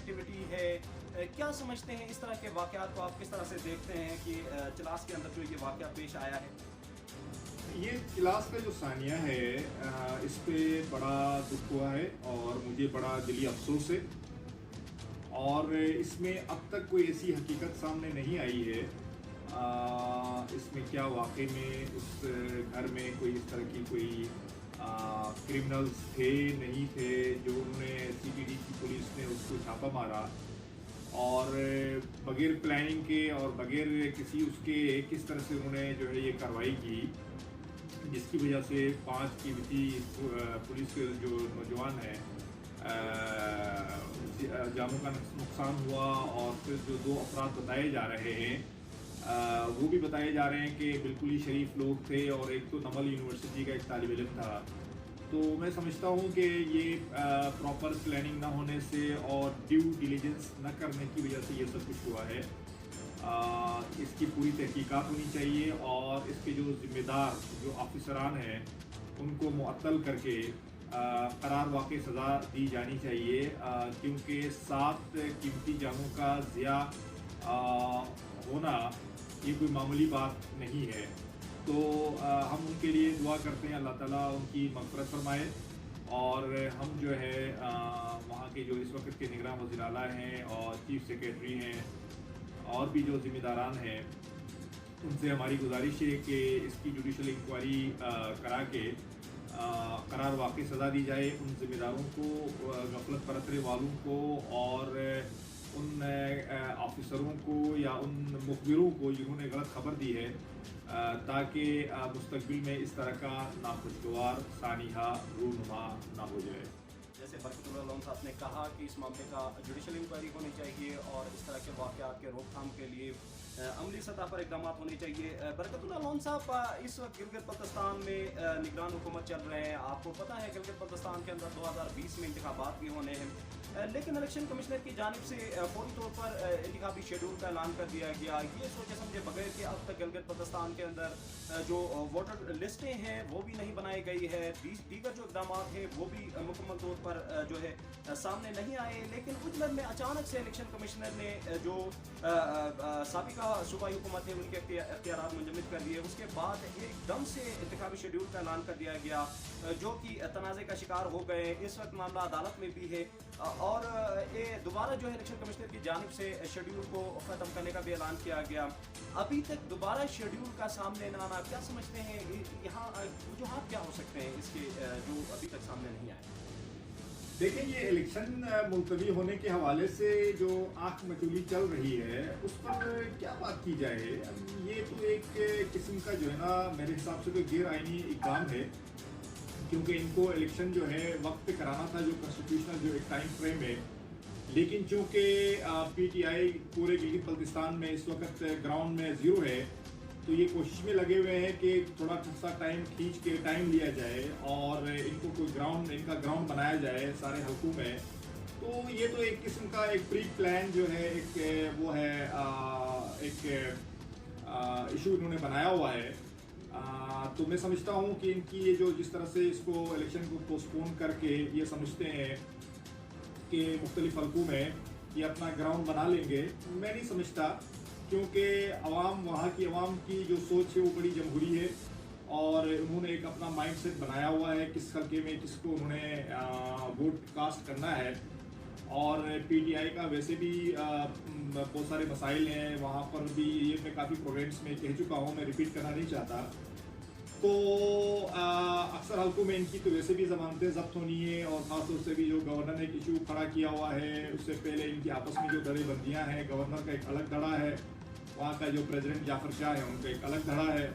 Activity है। क्या समझते हैं इस तरह के वाक़यात को आप किस तरह से देखते हैं कि चिलास के अंदर जो ये वाक़या पेश आया है? ये क्लास का जो सानिया है इस पे बड़ा दुख हुआ है और मुझे बड़ा दिली अफसोस है। और इसमें अब तक कोई ऐसी हकीकत सामने नहीं आई है इसमें क्या वाकई में उस घर में कोई इस तरह की कोई क्रिमिनल्स थे नहीं थे, जो उन्होंने सीपीडी की पुलिस ने उसको छापा मारा और बगैर प्लानिंग के और बगैर किसी उसके किस तरह से उन्होंने जो है ये कार्रवाई की, जिसकी वजह से 5 कीमती पुलिस के जो नौजवान हैं जानों का नुकसान हुआ। और फिर जो 2 अफराद बताए जा रहे हैं वो भी बताए जा रहे हैं कि बिल्कुल ही शरीफ लोग थे और एक तो नमल यूनिवर्सिटी का एक तालिब इल्म था। तो मैं समझता हूँ कि ये प्रॉपर प्लानिंग ना होने से और ड्यू डिलीजेंस न करने की वजह से ये सब कुछ हुआ है। इसकी पूरी तहकीकात होनी चाहिए और इसके जो ज़िम्मेदार जो ऑफिसरान हैं उनको मुअत्तल करके करार वाक़ई सज़ा दी जानी चाहिए, क्योंकि 7 कीमती जानों का ज़िया होना ये कोई मामूली बात नहीं है। तो हम उनके लिए दुआ करते हैं, अल्लाह ताला उनकी मग़फ़िरत फरमाए। और हम जो है वहाँ के जो इस वक्त के निगरान वज़ीर आला हैं और चीफ़ सेक्रेटरी हैं और भी जो ज़िम्मेदारान हैं, उनसे हमारी गुजारिश है कि इसकी जुडिशल इंक्वायरी करा के करार वाक़ई सज़ा दी जाए उन ज़िम्मेदारों को, गफलत बरतने वालों को और उन ऑफिसरों को या उन मुखबिरों को जिन्होंने गलत खबर दी है, ताकि मुस्तकबिल में इस तरह का नाखुशगवार सानिहा रूनुमा ना हो जाए। जैसे बरकतुल्लाह लोन साहब ने कहा कि इस मामले का जुडिशल इंक्वायरी होनी चाहिए और इस तरह के वाक़यात के रोकथाम के लिए अमली सतह पर इक़दाम होने चाहिए। बरकतुल्लाह लोन साहब, इस वक्त गिलगित बल्तिस्तान में निगरान हुकूमत चल रहे हैं। आपको पता है गिलगित बल्तिस्तान के अंदर 2020 में इंतखाबात भी होने हैं, लेकिन इलेक्शन कमिश्नर की जानिब से फौरी तौर पर इंतखाबी शेड्यूल का ऐलान कर दिया गया, ये सोचे समझे बगैर कि अब तक गिलगित बल्तिस्तान के अंदर जो वोटर लिस्टें हैं वो भी नहीं बनाई गई है, दीगर जो इक़दाम हैं वो भी मुकम्मल तौर पर जो है सामने नहीं आए। लेकिन उजलर में अचानक से इलेक्शन कमिश्नर ने जो साबिका सूबाई हुकूमत है उनके इख्तियारात मुंजमद कर दिए। उसके बाद एकदम से इंतखाबी शेड्यूल का ऐलान कर दिया गया, जो कि तनाज़े का शिकार हो गए। इस वक्त मामला अदालत में भी है और ये दोबारा जो है इलेक्शन कमिश्नर की जानिब से शेड्यूल को ख़त्म करने का भी ऐलान किया गया। अभी तक दोबारा शेड्यूल का सामने न आना, क्या समझते हैं यहाँ वजूहात क्या हो सकते हैं इसके जो अभी तक सामने नहीं आए? देखिए, ये इलेक्शन मुलतवी होने के हवाले से जो आंख मचोली चल रही है उस पर क्या बात की जाए। ये तो एक किस्म का जो है ना, मेरे हिसाब से तो गैर आइनी इक़दाम है, क्योंकि इनको इलेक्शन जो है वक्त पे कराना था, जो कॉन्स्टिट्यूशनल जो एक टाइम फ्रेम है। लेकिन चूँकि पीटीआई पूरे गिलगित बल्तिस्तान में इस वक्त ग्राउंड में ज़ीरो है, तो ये कोशिश में लगे हुए हैं कि थोड़ा सा टाइम खींच के टाइम लिया जाए और इनको कोई ग्राउंड, इनका ग्राउंड बनाया जाए सारे हल्कों में। तो ये तो एक किस्म का एक प्री प्लान जो है, एक वो है एक इशू इन्होंने बनाया हुआ है। तो मैं समझता हूँ कि इनकी ये जो जिस तरह से इसको इलेक्शन को पोस्टपोन करके ये समझते हैं कि मुख्तलिफ हल्कों में ये अपना ग्राउंड बना लेंगे, मैं नहीं समझता, क्योंकि वहाँ की अवाम की जो सोच है वो बड़ी जमहूरी है और उन्होंने एक अपना माइंड सेट बनाया हुआ है किस हल्के में किसको उन्होंने वोट कास्ट करना है। और पीटीआई का वैसे भी बहुत सारे मसाइल हैं वहाँ पर भी, ये मैं काफ़ी प्रोग्राम्स में कह चुका हूँ, मैं रिपीट करना नहीं चाहता। तो अक्सर हल्कों में इनकी तो वैसे भी ज़मानतें ज़ब्त होनी है और ख़ासतौर से भी जो गवर्नर ने एक इशू खड़ा किया हुआ है, उससे पहले इनकी आपस में जो धड़ेबंदियाँ हैं, गवर्नर का एक अलग धड़ा है, वहाँ का जो प्रेसिडेंट जाफर शाह है उनका एक अलग धड़ा है,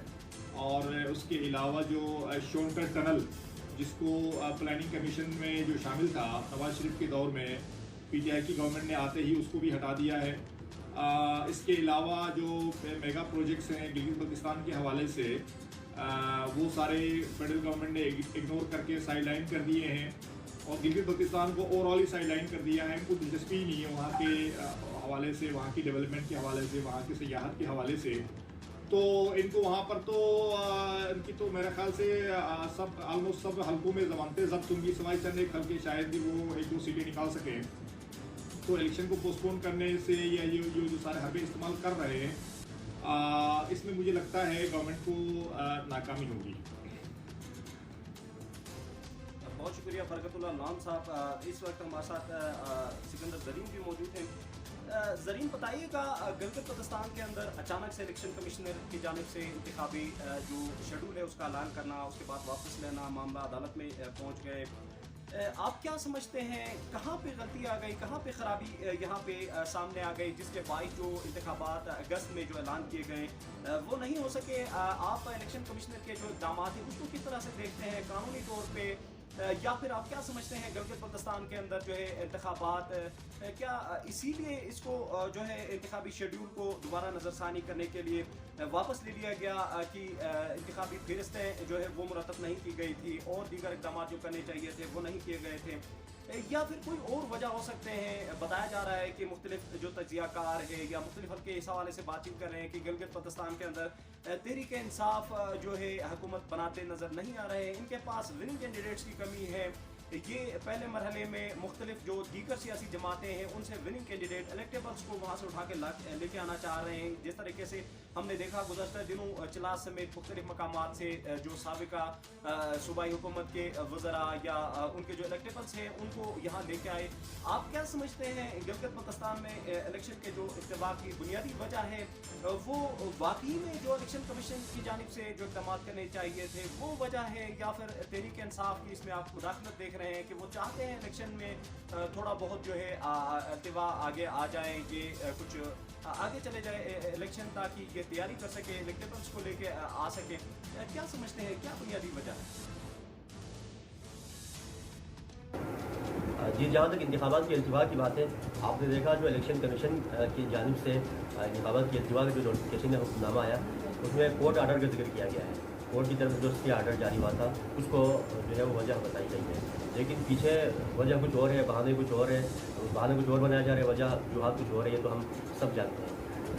और उसके अलावा जो शोनकर टनल जिसको प्लानिंग कमीशन में जो शामिल था नवाज शरीफ के दौर में, पीटीआई की गवर्नमेंट ने आते ही उसको भी हटा दिया है। इसके अलावा जो मेगा प्रोजेक्ट्स हैं गिलगित बल्तिस्तान के हवाले से, वो सारे फेडरल गवर्नमेंट ने इग्नोर करके साइडलाइन कर दिए हैं और गिलगित बल्तिस्तान को ओवरऑल ही साइडलाइन कर दिया है। इनको दिलचस्पी ही नहीं है वहाँ के हवाले से, वहाँ की डेवलपमेंट के हवाले से, वहाँ की सियाहत के हवाले से। तो इनको वहाँ पर तो इनकी तो मेरे ख्याल से सब ऑलमोस्ट सब हल्कों में ज़मानतें ज़ब्त होंगी, सिवाय चंद एक हल्के शायद भी वो 1-2 सीटें निकाल सकें। तो इलेक्शन को पोस्टपोन करने से या जो सारे हरबे इस्तेमाल कर रहे हैं, इसमें मुझे लगता है गवर्नमेंट को नाकामी होगी। बहुत शुक्रिया बरकतुल्लाह लॉन साहब। इस वक्त हमारे साथ सिकंदर जरीन भी मौजूद हैं। जरीन, बताइएगा, गिलगित बल्तिस्तान के अंदर अचानक से इलेक्शन कमिश्नर की जानिब से इंतखाबी जो शेड्यूल है उसका ऐलान करना, उसके बाद वापस लेना, मामला अदालत में पहुंच गए। आप क्या समझते हैं कहाँ पे गलती आ गई, कहाँ पे खराबी यहाँ पे सामने आ गई, जिसके बाईस जो इंतखाबात अगस्त में जो ऐलान किए गए वो नहीं हो सके? आप इलेक्शन कमिश्नर के जो इक़दाम हैं उसको किस तरह से देखते हैं कानूनी तौर पे, या फिर आप क्या समझते हैं गिलगित बल्तिस्तान के अंदर जो है इंतखाबात, क्या इसीलिए इसको जो है इंतखाबी शेड्यूल को दोबारा नज़रसानी करने के लिए वापस ले लिया गया कि इंतखाबी फहरिस्तें जो है वो मुरतब नहीं की गई थी और दीगर इक़दाम जो करने चाहिए थे वो नहीं किए गए थे, या फिर कोई और वजह हो सकते हैं? बताया जा रहा है कि मुख्तलिफ जो तजियाकार है या मुख्तलिफ हल्के इस हवाले से बातचीत कर रहे हैं कि गिलगित बल्तिस्तान के अंदर तहरीक इंसाफ जो है हुकूमत बनाते नज़र नहीं आ रहे हैं, इनके पास विनिंग कैंडिडेट्स की कमी है। ये पहले मरहले में मुख्तलिफ जो दीगर सियासी जमातें हैं उनसे विनिंग कैंडिडेट इलेक्टेबल्स को वहाँ से उठा के लेके आना चाह रहे हैं। जिस तरीके से हमने देखा गुज़श्ता दिनों चिलास समेत मुख्तलिफ मकामात से जो साबिका सूबाई हुकूमत के वज़रा या उनके जो इलेक्टेबल्स हैं उनको यहाँ लेके आए। आप क्या समझते हैं गिलगित बल्तिस्तान में इलेक्शन के जो इत्तेफाक की बुनियादी वजह है वो वाकई में जो इलेक्शन कमीशन की जानिब से जो इक़दाम करने चाहिए थे वो वजह है, या फिर तहरीक इंसाफ की इसमें आप मुदाखलत देख रहे हैं कि वो चाहते हैं इलेक्शन में थोड़ा बहुत जो है इल्तिवा आगे आ जाए, ये कुछ आगे चले जाए इलेक्शन ताकि ये तैयारी कर सके, इलेक्टेबल्स को लेके आ सके? क्या समझते हैं, क्या बुनियादी वजह है? जी, जहाँ तक इंतखाबात के इल्तिवा की बात है, आपने देखा जो इलेक्शन कमीशन की जानिब से इंतखाबात के इल्तिवा का जो नोटिफिकेशन है हुक्मनामा आया उसमें कोर्ट आर्डर का जिक्र किया गया है। कोर्ट की तरफ से जो स्टे आर्डर जारी हुआ था उसको जो है वो वजह बताई गई है, लेकिन पीछे वजह कुछ और है, बहाने कुछ और है, बहाने कुछ और बनाया जा रहा है, वजह वजूहात कुछ और है, ये तो हम सब जानते हैं।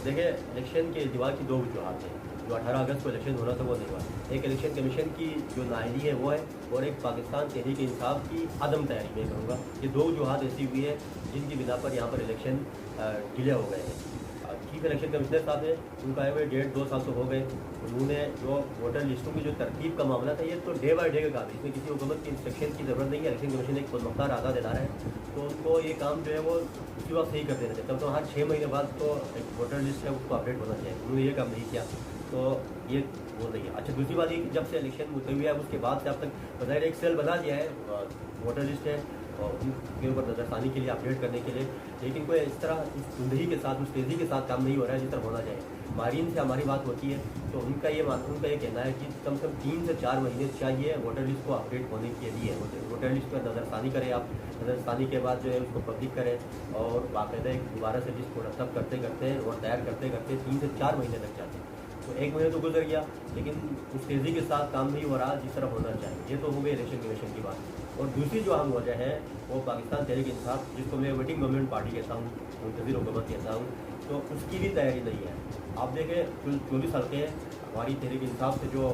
देखिए, इलेक्शन के इल्तिवा की दो वजूहात हैं। जो 18 अगस्त को इलेक्शन होना था वो नहीं हुआ। एक इलेक्शन कमीशन की जो नाअहली है वो है, और एक पाकिस्तान तहरीक इंसाफ की अदम तैयारी मैं कहूँगा। ये दो वजूहात ऐसी हुई है जिनकी बिना पर यहाँ पर इलेक्शन डिले हो गए हैं। चीफ इलेक्शन कमिश्नर साहब है, उनका आए हुए 1.5-2 साल तो हो गए। उन्होंने जो वोटर लिस्टों की जो तरतीब का मामला था, ये तो डे बाई डे का काम है, इसमें किसी हुकूमत की इंस्ट्रक्शन की ज़रूरत नहीं है। इलेक्शन कमीशन एक खुद मुख्तार आज़ाद इदारा है, तो उनको ये काम जो है वो उसी वक्त सही कर देना चाहिए। तब तो हर 6 महीने बाद तो एक वोटर लिस्ट है उसको अपडेट होना चाहिए, उन्होंने ये काम नहीं किया, तो ये वो नहीं है। अच्छा, दूसरी बात ये, जब से इलेक्शन मुलतवी है उसके बाद से अब तक बज़ाहिर एक सेल बना दिया है, वोटर लिस्ट है और उनके ऊपर नज़रसानी के लिए, अपडेट करने के लिए, लेकिन कोई इस तरह इस धुंधली के साथ, उस तेज़ी के साथ काम नहीं हो रहा है जिस तरह होना चाहिए। मारीन से हमारी बात होती है तो उनका ये कहना है कि कम से कम 3 से 4 महीने चाहिए वोटर लिस्ट को अपडेट होने के लिए। वोटर लिस्ट पर नज़रसानी करें आप, नज़रसानी के बाद जो है उसको पब्लिक करें और बाकायदा दोबारा से लिस्ट को रतब करते करते और तैयार करते करते 3 से 4 महीने लग जाते हैं। तो 1 महीने तो गुजर गया, लेकिन उस तेज़ी के साथ काम नहीं हो रहा जिस तरह होना चाहिए। ये तो हो गई इलेक्शन कमीशन की बात। और दूसरी जो अहम वजह है वो पाकिस्तान तहरीक इंसाफ, जिसको मैं वेटिंग गवर्नमेंट पार्टी कहता हूँ, मुंतज़िर हुकूमत कहता हूँ, तो उसकी भी तैयारी नहीं है। आप देखें, 24 हल्के हैं हमारी तहरीक इंसाफ से, जो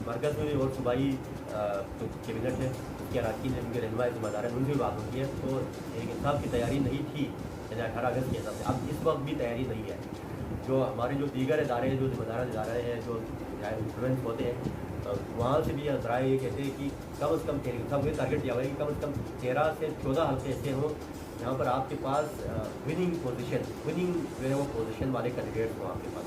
मरकज़ में और सूबाई कैबिनेट है उसके अरकान जिनके रहनुमा जिम्मेदार हैं, उनसे भी बात होती है। तो तहरीक इंसाफ की तैयारी नहीं थी 18 अगस्त के हिसाब से, अब इस वक्त भी तैयारी नहीं है। जो हमारे जो दीगर इदारे हैं, जो जिम्मेदार इदारे हैं, जो इंफ्लुएंस होते हैं, वहाँ से भी राय ये कहते हैं कि कम से कम तहरीक इंसाफ ये टारगेट दिया हुआ है कि कम से कम 13 से 14 हल्के ऐसे हों जहाँ पर आपके पास विनिंग जो है वो पोजीशन वाले कैंडिडेट्स हों आपके पास।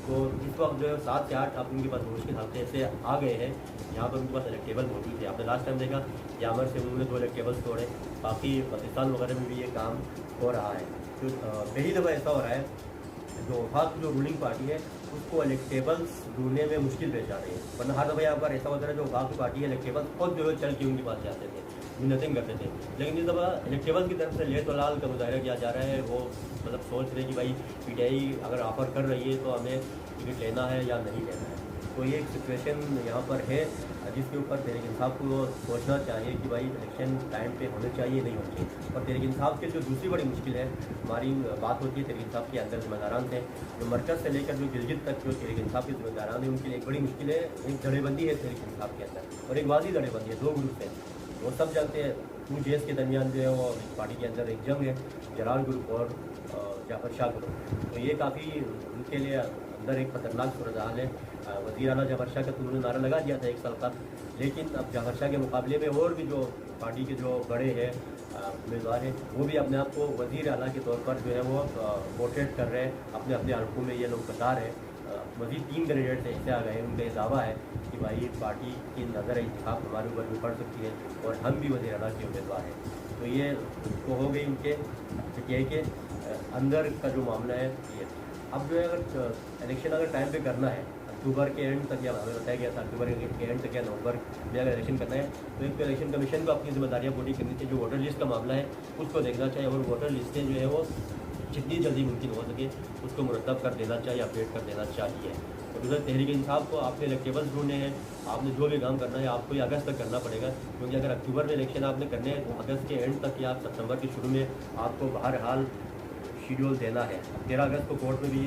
तो इस वक्त जो है 7 से 8 आप उनके पास मुश्किल हल्के ऐसे आ गए हैं यहाँ पर उनके पास इलेक्टेबल मौजूद है। आपने लास्ट टाइम देखा यामर से उन्होंने 2 इलेक्टेबल्स तोड़े, बाकी पाकिस्तान वगैरह में भी ये काम हो रहा है। तो पहली दफ़ा ऐसा हो रहा है जो वफाक जो रूलिंग पार्टी है उसको इलेक्टेबल्स ढूंढने में मुश्किल पेश आ रही है, वरना हर दफ़ा यहाँ पर ऐसा होता है जो वफाक की पार्टी है इलेक्टेबल्स खुद जो है चल के उनके पास जाते थे, मिन्नतें करते थे। लेकिन इस दफ़ा इलेक्टेबल्स की तरफ से ले तो लाल का मुजाहरा किया जा रहा है, वो मतलब सोच रहे हैं कि भाई PTI अगर ऑफ़र कर रही है तो हमें टिकट लेना है या नहीं लेना है। तो ये एक सिचुएशन यहाँ पर है जिसके ऊपर तहरीक इंसाफ को सोचना चाहिए कि भाई इलेक्शन टाइम पे होने चाहिए नहीं होने चाहिए। और तहरीक इंसाफ की जो दूसरी बड़ी मुश्किल है, हमारी बात होती है तहरीक इंसाफ के अंदर जिम्मेदारान थे, जो मरकज़ से लेकर जो गिलगित तक जो तहरीक इंसाफ के जिम्मेदारान हैं उनके लिए एक बड़ी मुश्किल है, एक धड़ेबंदी है तहरीक इंसाफ के अंदर, और एक वाज़ी धड़ेबंदी है 2 ग्रुप है। वो सब जानते हैं 2 जेस के दरमियान जो है वो पार्टी के अंदर एक जंग है, जलाल ग्रुप और जाफर शाह ग्रुप। तो ये काफ़ी उनके लिए अंदर एक खतरनाक सूरत हाल है। वज़ीर आला जाफर शाह का तो उन्होंने नारा लगा दिया था 1 साल का, लेकिन अब जाफर शाह के मुकाबले में और भी जो पार्टी के जो बड़े हैं उम्मीदवार हैं वो भी अपने आप को वज़ीर आला के तौर पर जो है वो पोर्ट्रेट कर रहे हैं, अपने अपने हल्कों में ये लोग बता रहे हैं। मज़ीद 3 कैंडिडेट ऐसे आ गए, उनका ये दावा है कि भाई पार्टी की नज़र इंतखाब हमारे ऊपर भी पड़ सकती है और हम भी वज़ीर आला के उम्मीदवार हैं। तो ये तो हो गई उनके पीटीआई के अंदर का जो मामला है ये। अब जो है अगर इलेक्शन अगर टाइम पे करना है, अक्टूबर के एंड तक, या हमें बताया गया था अक्टूबर के एंड तक या नवंबर में अगर इलेक्शन करना है, तो एक तो इलेक्शन कमीशन को अपनी जिम्मेदारियाँ पूरी करनी चाहिए। जो वोटर लिस्ट का मामला है उसको देखना चाहिए और वोटर लिस्टें जो है वो जितनी जल्दी मुमकिन हो सके उसको मुरतब कर देना चाहिए, अपडेट कर देना चाहिए। तो उधर तहरीक इंसाफ को आपने इलेक्टेबल्स ढूंढने हैं, आपने जो भी काम करना है आपको ये अगस्त तक करना पड़ेगा, क्योंकि अगर अक्टूबर में इलेक्शन आपने करने हैं तो अगस्त के एंड तक या सितंबर के शुरू में आपको बहरहाल शेड्यूल देना है। 13 अगस्त को कोर्ट में भी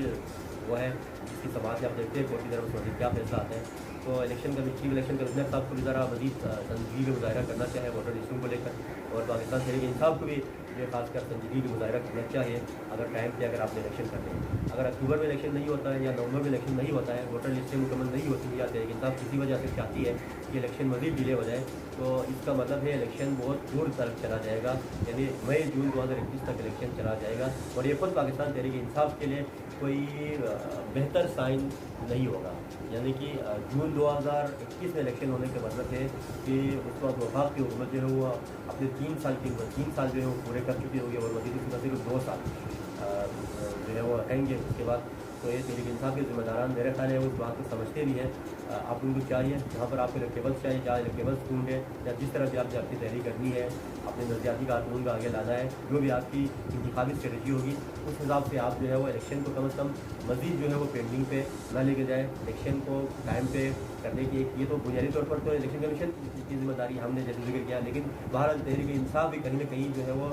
वो है, इसकी समाप्ति आप देखते हैं कोर्ट की तरफ से क्या फैसला आता है। तो चीफ इलेक्शन कमिश्नर साहब को भी ज़रा मज़ीद संजीदगी का मुजाहरा करना चाहिए वोटर लिस्टों को लेकर, और पाकिस्तान तहरीक इंसाफ को भी ये खासकर संजीदगी का मुजाहरा करना चाहिए अगर टाइम पे अगर आपने इलेक्शन करने हैं। अगर अक्टूबर में इलेक्शन नहीं होता है या नवंबर में इलेक्शन नहीं होता है, वोटर लिस्टें मुकम्मल नहीं होती या तहरीक इंसाफ किसी वजह से चाहती है कि इलेक्शन मज़ीद डिले हो जाए, तो इसका मतलब है इलेक्शन बहुत दूर तक चला जाएगा, यानी मई जून 2021 तक इलेक्शन चला जाएगा। और ये खुद पाकिस्तान तहरीक इंसाफ के लिए कोई बेहतर साइन नहीं होगा। यानी कि जून 2021 में इलेक्शन होने का मतलब है कि उस वक्त वफाक की हुकूमत जो है वो अपने 3 साल जो है वो पूरे कर चुकी होगी और मज़ीद उसके बाद सिर्फ 2 साल जो है वो रहेंगे उसके बाद। तो ये तहरीक इंसाफ के ज़िम्मेदारान मेरे ख्याल है उस बात को समझते भी हैं। आप उनको चाहिए जहाँ पर आपको इलेक्टेबल्स चाहिए, जहाँ इलेक्टेबल्स ढूंढें या जिस तरह से आपने अपनी तहरीक करनी है, अपने नज़रियाती कानून का आगे लाना है, जो भी आपकी इंतखाबी स्ट्रेटजी होगी उस हिसाब से आप जो है वो इलेक्शन को कम से कम मज़ीद जो है वो पेंडिंग पे ना लेके जाए। इलेक्शन को टाइम पे करने की ये तो बुनियादी तौर पर तो इलेक्शन कमीशन की जिम्मेदारी हमने जैसे जिक्र किया, लेकिन बहरहाल तहरीक इंसाफ भी कहीं ना कहीं जो है वो